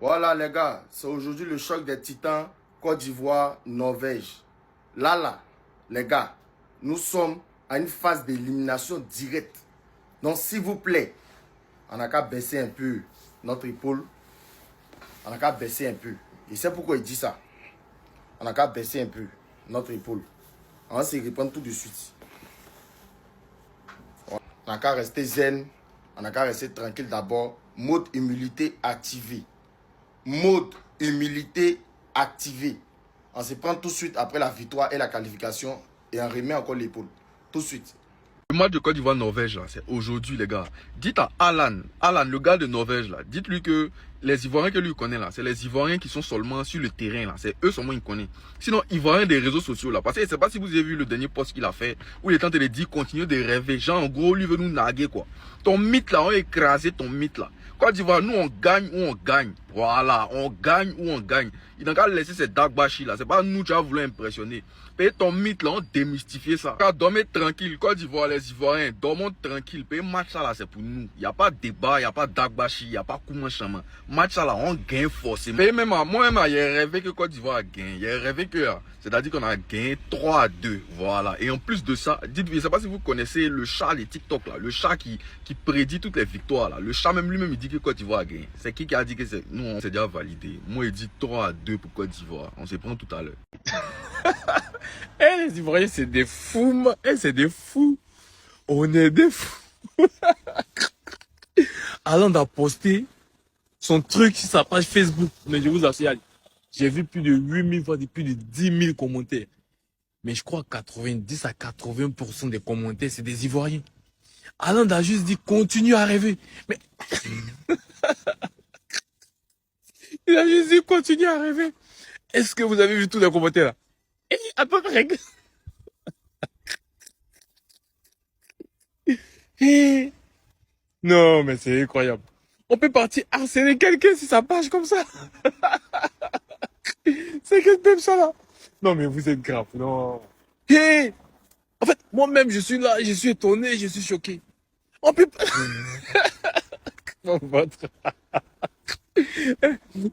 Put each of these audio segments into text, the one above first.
Voilà les gars, c'est aujourd'hui le choc des titans Côte d'Ivoire, Norvège. Là, les gars, nous sommes à une phase d'élimination directe. Donc s'il vous plaît, on n'a qu'à baisser un peu notre épaule. On n'a qu'à baisser un peu. Et c'est pourquoi il dit ça. On n'a qu'à baisser un peu notre épaule. On va se répondre tout de suite. On n'a qu'à rester zen. On n'a qu'à rester tranquille d'abord. Mode humilité activé. Mode humilité activé. On se prend tout de suite après la victoire et la qualification et on remet encore l'épaule. Tout de suite. Le match de Côte d'Ivoire-Norvège, là, c'est aujourd'hui, les gars. Dites à Alan, le gars de Norvège, là, dites-lui que les Ivoiriens que lui connaît, là, c'est les Ivoiriens qui sont seulement sur le terrain, là. C'est eux seulement qu'il connaît. Sinon, Ivoiriens des réseaux sociaux, là. Parce que je ne sais pas si vous avez vu le dernier post qu'il a fait, où il est en train de dire, continue de rêver. Genre, en gros, lui veut nous narguer, quoi. Ton mythe, là, on a écrasé ton mythe, là. Côte d'Ivoire, nous, on gagne ou on gagne. Voilà, on gagne ou on gagne. Il n'a qu'à laisser cette dark bashi, là. C'est pas nous qui avons voulu impressionner. Paye ton mythe, là, on démystifie ça. Dormez tranquille. Côte d'Ivoire, les Ivoiriens, dormons tranquille. Paye match, là, c'est pour nous. Il n'y a pas de débat, il n'y a pas de dark bashi, il n'y a pas de chama. Match, là, on gagne forcément. Paye même, moi-même, j'ai rêvé que Côte d'Ivoire gagne. J'ai rêvé que, c'est-à-dire qu'on a gagné 3-2. Voilà. Et en plus de ça, dites-vous, je ne sais pas si vous connaissez le chat, les TikTok, là. Le chat qui prédit toutes les victoires, là. Le chat, même lui-même, il dit que Côte d'Ivoire a gagné. C'est qui a dit que c'est. Nous, on s'est déjà validé. Moi, il dit 3-2 pour Côte d'Ivoire. On se prend tout à l'heure. Les Ivoiriens, c'est des fous, c'est des fous. On est des fous. Alan a posté son truc sur sa page Facebook. Mais je vous assure, j'ai vu plus de 8000 fois, plus de 10 000 commentaires. Mais je crois 90 à 80% des commentaires, c'est des Ivoiriens. Alan a juste dit, continue à rêver. Mais il a juste dit, continue à rêver. Est-ce que vous avez vu tous les commentaires là? Et attends, regarde. Non, mais c'est incroyable. On peut partir harceler quelqu'un sur sa page comme ça. C'est quel même ça là? Non, mais vous êtes grave, non. En fait, moi-même, je suis là, je suis étonné, je suis choqué. On peut pas.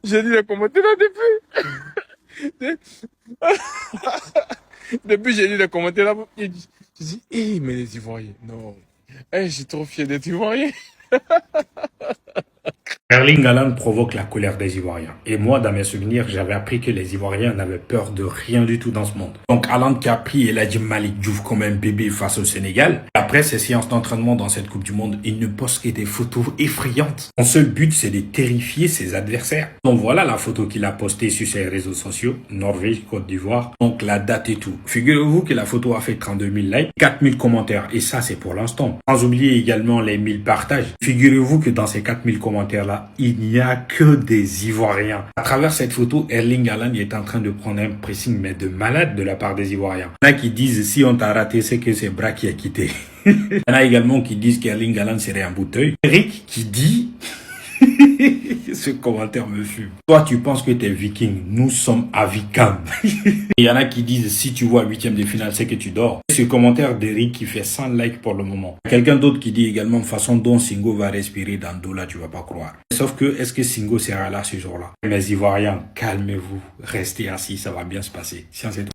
J'ai dit les commentaires là depuis. Depuis, j'ai lu les commentaires là. J'ai dit, mais les Ivoiriens, non. Je suis trop fier d'être Ivoirien. Erling Haaland provoque la colère des Ivoiriens. Et moi, dans mes souvenirs, j'avais appris que les Ivoiriens n'avaient peur de rien du tout dans ce monde. Donc Haaland qui a pris Eladji Malick Diouf comme un bébé face au Sénégal. Après ses séances d'entraînement dans cette Coupe du Monde, il ne poste que des photos effrayantes. Son seul but, c'est de terrifier ses adversaires. Donc voilà la photo qu'il a postée sur ses réseaux sociaux. Norvège, Côte d'Ivoire. Donc la date et tout. Figurez-vous que la photo a fait 32 000 likes, 4 000 commentaires. Et ça, c'est pour l'instant. Sans oublier également les 1000 partages. Figurez-vous que dans ces 4 000 commentaires-là, il n'y a que des Ivoiriens. À travers cette photo, Erling Haaland est en train de prendre un pressing, mais de malade de la part des Ivoiriens. Il y en a qui disent, si on t'a raté, c'est que c'est Bra qui a quitté. Il y en a également qui disent qu'Erling Haaland serait un bouteille. Eric qui dit... Ce commentaire me fume. Toi, tu penses que t'es viking. Nous sommes à Vikam. Il y en a qui disent, si tu vois 8e de finale, c'est que tu dors. Ce commentaire d'Eric qui fait 100 likes pour le moment. Quelqu'un d'autre qui dit également, façon dont Singo va respirer dans Dola, tu vas pas croire. Sauf que, est-ce que Singo sera là ce jour-là? Mes Ivoiriens, calmez-vous. Restez assis, ça va bien se passer.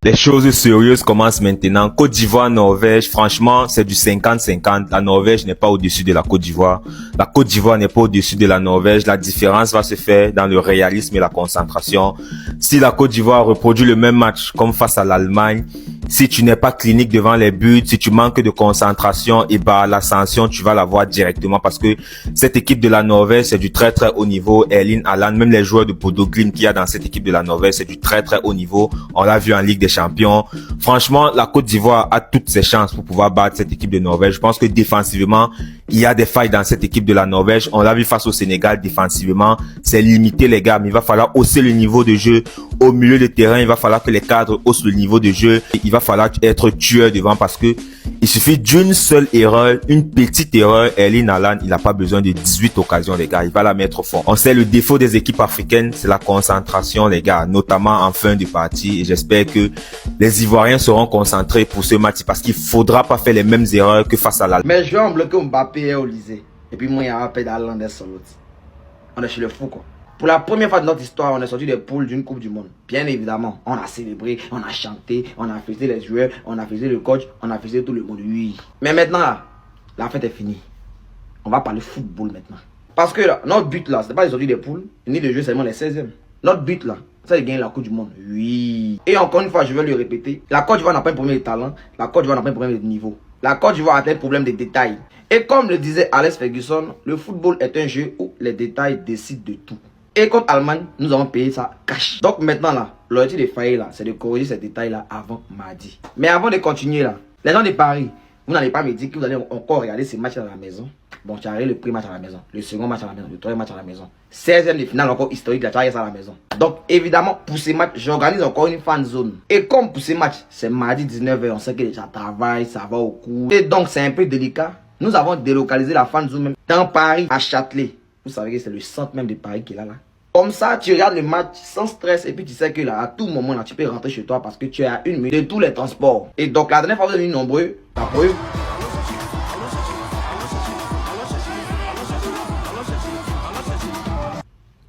Les choses sérieuses commencent maintenant. Côte d'Ivoire, Norvège, franchement, c'est du 50-50. La Norvège n'est pas au-dessus de la Côte d'Ivoire. La Côte d'Ivoire n'est pas au-dessus de la Norvège. La différence va se faire dans le réalisme et la concentration. Si la Côte d'Ivoire reproduit le même match comme face à l'Allemagne, si tu n'es pas clinique devant les buts, si tu manques de concentration, et bah l'ascension tu vas la voir directement parce que cette équipe de la Norvège c'est du très très haut niveau. Erling Haaland, même les joueurs de Bodo Glimt qu'il y a dans cette équipe de la Norvège, c'est du très très haut niveau. On l'a vu en Ligue des Champions. Franchement, la Côte d'Ivoire a toutes ses chances pour pouvoir battre cette équipe de Norvège. Je pense que défensivement, il y a des failles dans cette équipe de la Norvège. On l'a vu face au Sénégal défensivement, c'est limité les gars, mais il va falloir hausser le niveau de jeu au milieu de terrain. Il va falloir que les cadres haussent le niveau de jeu. Il va falloir être tueur devant parce que il suffit d'une seule erreur, une petite erreur. Erling Haaland, il n'a pas besoin de 18 occasions les gars, il va la mettre au fond. On sait le défaut des équipes africaines, c'est la concentration les gars, notamment en fin de partie, et j'espère que les Ivoiriens seront concentrés pour ce match parce qu'il faudra pas faire les mêmes erreurs que face à l'Allemagne. Mais je vais en bloquer Mbappé et Olysée. Et puis moi, il y a un peu d'Haaland et Solot. On est chez le fou quoi. Pour la première fois de notre histoire, on est sorti des poules d'une Coupe du Monde. Bien évidemment, on a célébré, on a chanté, on a félicité les joueurs, on a félicité le coach, on a félicité tout le monde. Oui. Mais maintenant, là, la fête est finie. On va parler football maintenant. Parce que là, notre but là, c'est pas de sortir des poules, ni de jouer seulement les 16e. Notre but là, c'est de gagner la Coupe du Monde. Oui. Et encore une fois, je vais le répéter. La Côte d'Ivoire n'a pas un problème de talent. La Côte d'Ivoire n'a pas un problème de niveau. La Côte d'Ivoire a un problème de détails. Et comme le disait Alex Ferguson, le football est un jeu où les détails décident de tout. Et contre Allemagne, nous avons payé ça cash. Donc maintenant là, l'objectif de Faye là, c'est de corriger ces détails là avant mardi. Mais avant de continuer là, les gens de Paris, vous n'allez pas me dire que vous allez encore regarder ces matchs à la maison. Bon, tu as regardé le premier match à la maison, le second match à la maison, le troisième match à la maison. 16e de finale encore historique, là, tu as regardé ça à la maison. Donc évidemment, pour ces matchs, j'organise encore une fan zone. Et comme pour ces matchs, c'est mardi 19h, on sait que les gens travaillent, ça va au cours. Et donc c'est un peu délicat. Nous avons délocalisé la fan zone même dans Paris, à Châtelet. Vous savez que c'est le centre même de Paris qui est là. Comme ça, tu regardes le match sans stress et puis tu sais que là, à tout moment, là, tu peux rentrer chez toi parce que tu es à 1 minute de tous les transports. Et donc, la dernière fois, vous êtes venus nombreux, la preuve.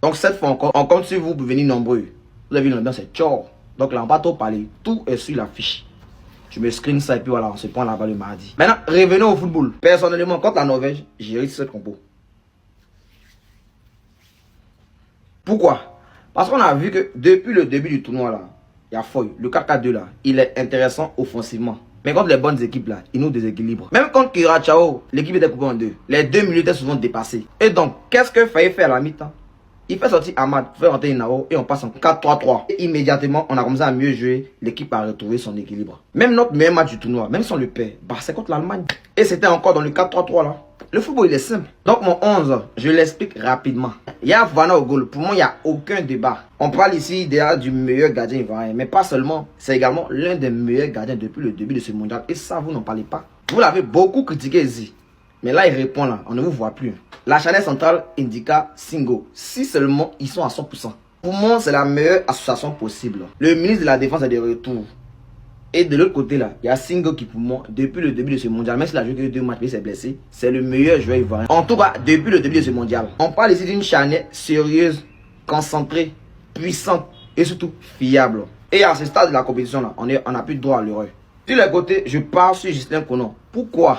Donc, cette fois encore, on compte sur vous pour venir nombreux. Vous avez vu l'ambiance, c'est tchor. Donc là, on va pas trop parler. Tout est sur l'affiche. Je me screen ça et puis voilà, on se prend là-bas le mardi. Maintenant, revenons au football. Personnellement, contre la Norvège, j'ai réussi cette compo. Pourquoi? Parce qu'on a vu que depuis le début du tournoi là, il y a Foy, le 4-4-2 là, il est intéressant offensivement. Mais contre les bonnes équipes là, il nous déséquilibre. Même contre Kirachao, l'équipe était coupée en deux. Les 2 milieux étaient souvent dépassés. Et donc, qu'est-ce que Faye fait à la mi-temps? Il fait sortir Ahmad, fait rentrer Inao et on passe en 4-3-3. Et immédiatement, on a commencé à mieux jouer. L'équipe a retrouvé son équilibre. Même notre meilleur match du tournoi, même si on le perd, bah, c'est contre l'Allemagne. Et c'était encore dans le 4-3-3 là. Le football, il est simple. Donc, mon 11, je l'explique rapidement. Il y a Fofana au goal. Pour moi, il n'y a aucun débat. On parle ici déjà du meilleur gardien ivoirien. Mais pas seulement. C'est également l'un des meilleurs gardiens depuis le début de ce mondial. Et ça, vous n'en parlez pas. Vous l'avez beaucoup critiqué ici. Mais là, il répond là. On ne vous voit plus. La charnière centrale indiqua Singo. Si seulement ils sont à 100%. Pour moi, c'est la meilleure association possible. Le ministre de la Défense est de retour. Et de l'autre côté là, il y a Singo qui pour moi, depuis le début de ce mondial, même s'il a joué que 2 matchs et s'est blessé, c'est le meilleur joueur ivoirien. En tout cas, depuis le début de ce mondial. On parle ici d'une charnière sérieuse, concentrée, puissante et surtout fiable. Et à ce stade de la compétition là, on n'a plus droit à l'erreur. Sur les côtés, je pars sur Justin Konon. Pourquoi?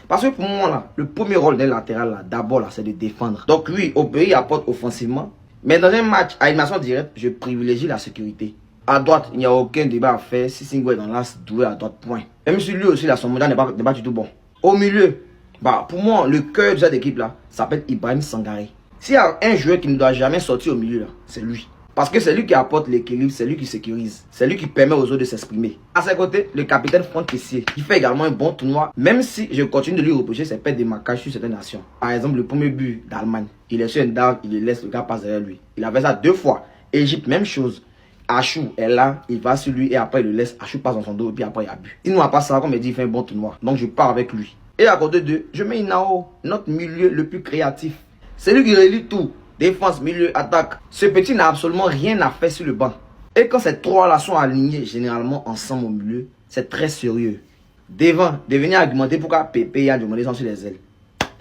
Parce que pour moi là, le premier rôle d'un latéral là, d'abord là, c'est de défendre. Donc lui, au pays, il apporte offensivement. Mais dans un match à élimination directe, je privilégie la sécurité. À droite, il n'y a aucun débat à faire. Si Singo est dans l'axe, doué à droite, point. Même si lui aussi, là, son mondial n'est pas du tout bon. Au milieu, bah, pour moi, le cœur de cette équipe-là s'appelle Ibrahim Sangaré. S'il y a un joueur qui ne doit jamais sortir au milieu, là, c'est lui. Parce que c'est lui qui apporte l'équilibre, c'est lui qui sécurise. C'est lui qui permet aux autres de s'exprimer. À ses côtés, le capitaine Franck Kessié, qui fait également un bon tournoi, même si je continue de lui reprocher ses pertes de marquage sur certaines nations. Par exemple, le premier but d'Allemagne, il est sur un down, il laisse le gars passer derrière lui. Il a fait ça 2 fois. Égypte, même chose. Achou est là, il va sur lui et après il le laisse. Achou passe dans son dos et puis après il a bu. Il n'a pas ça, comme il dit, il fait un bon tournoi. Donc je pars avec lui. Et à côté de, je mets Inao, notre milieu le plus créatif. C'est lui qui relie tout. Défense, milieu, attaque. Ce petit n'a absolument rien à faire sur le banc. Et quand ces 3 là sont alignés généralement ensemble au milieu, c'est très sérieux. Devant, de venir argumenter pourquoi Pépé et Yandjomodé sont sur les ailes.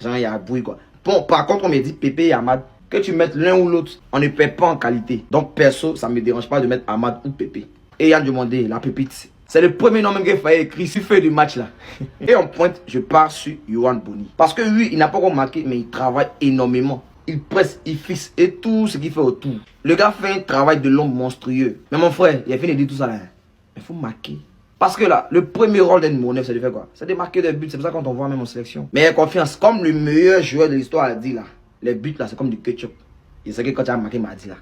Genre il y a bruit quoi. Bon, par contre on me dit Pépé et Ahmad. Que tu mettes l'un ou l'autre, on ne perd pas en qualité. Donc perso, ça ne me dérange pas de mettre Ahmad ou Pépé. Et Yann demandé la pépite. C'est le premier nom même qu'il fallait écrire sur feuille du match là. Et en pointe, je pars sur Yohan Boni. Parce que lui, il n'a pas encore marqué, mais il travaille énormément. Il presse, il fixe et tout ce qu'il fait autour. Le gars fait un travail de l'homme monstrueux. Mais mon frère, il a fini de dire tout ça là. Il faut marquer. Parce que là, le premier rôle d'un numéro 9, c'est de faire quoi? C'est de marquer des buts. C'est pour ça quand on voit même en sélection. Mais confiance, comme le meilleur joueur de l'histoire a dit là. Les buts là, c'est comme du ketchup. Et c'est que quand tu as marqué mardi là,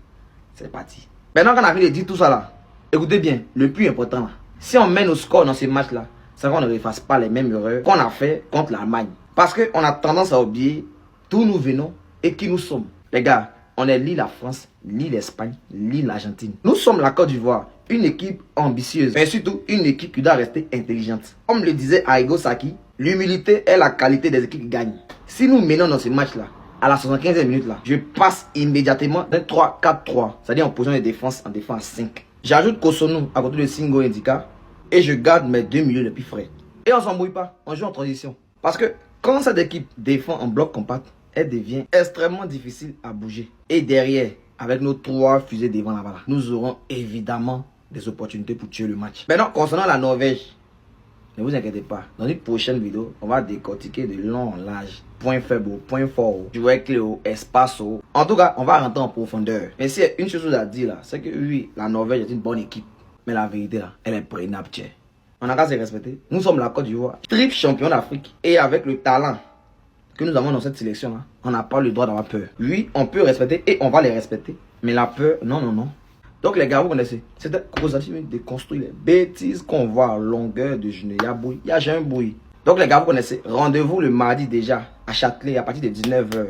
c'est parti. Maintenant qu'on a fini de dire tout ça là, écoutez bien, le plus important là, si on mène au score dans ces matchs là, c'est qu'on ne refasse pas les mêmes erreurs qu'on a fait contre l'Allemagne. Parce qu'on a tendance à oublier d'où nous venons et qui nous sommes. Les gars, on est ni la France, ni l'Espagne, ni l'Argentine. Nous sommes la Côte d'Ivoire, une équipe ambitieuse, mais surtout une équipe qui doit rester intelligente. Comme le disait Arrigo Sacchi, l'humilité est la qualité des équipes qui gagnent. Si nous menons dans ces matchs là, à la 75e minute là, je passe immédiatement d'un 3-4-3, c'est-à-dire en position de défense, en défense 5. J'ajoute Kosonou à côté de Singo Indica et je garde mes 2 milieux les plus frais. Et on s'embrouille pas, on joue en transition. Parce que quand cette équipe défend en bloc compact, elle devient extrêmement difficile à bouger. Et derrière, avec nos 3 fusées devant là-bas, nous aurons évidemment des opportunités pour tuer le match. Maintenant, concernant la Norvège, ne vous inquiétez pas. Dans une prochaine vidéo, on va décortiquer de long en large. Point faible, point fort, jouer clé, espace. En tout cas, on va rentrer en profondeur. Mais si une chose à dire là, c'est que oui, la Norvège est une bonne équipe. Mais la vérité là, elle est prénable. On a qu'à se respecter. Nous sommes la Côte d'Ivoire, triple champion d'Afrique. Et avec le talent que nous avons dans cette sélection là, on n'a pas le droit d'avoir peur. Oui, on peut respecter et on va les respecter. Mais la peur, non, non, non. Donc les gars, vous connaissez, c'était Kozachi de construire les bêtises qu'on voit à longueur de journée. Il y a bruit, il y a jamais un bruit. Donc les gars, vous connaissez, rendez-vous le mardi déjà à Châtelet à partir de 19h.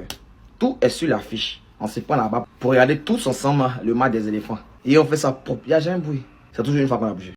Tout est sur l'affiche. On se prend là-bas pour regarder tous ensemble le match des éléphants. Et on fait ça propre, il n'y a jamais un bruit. C'est toujours une fois qu'on a bougé.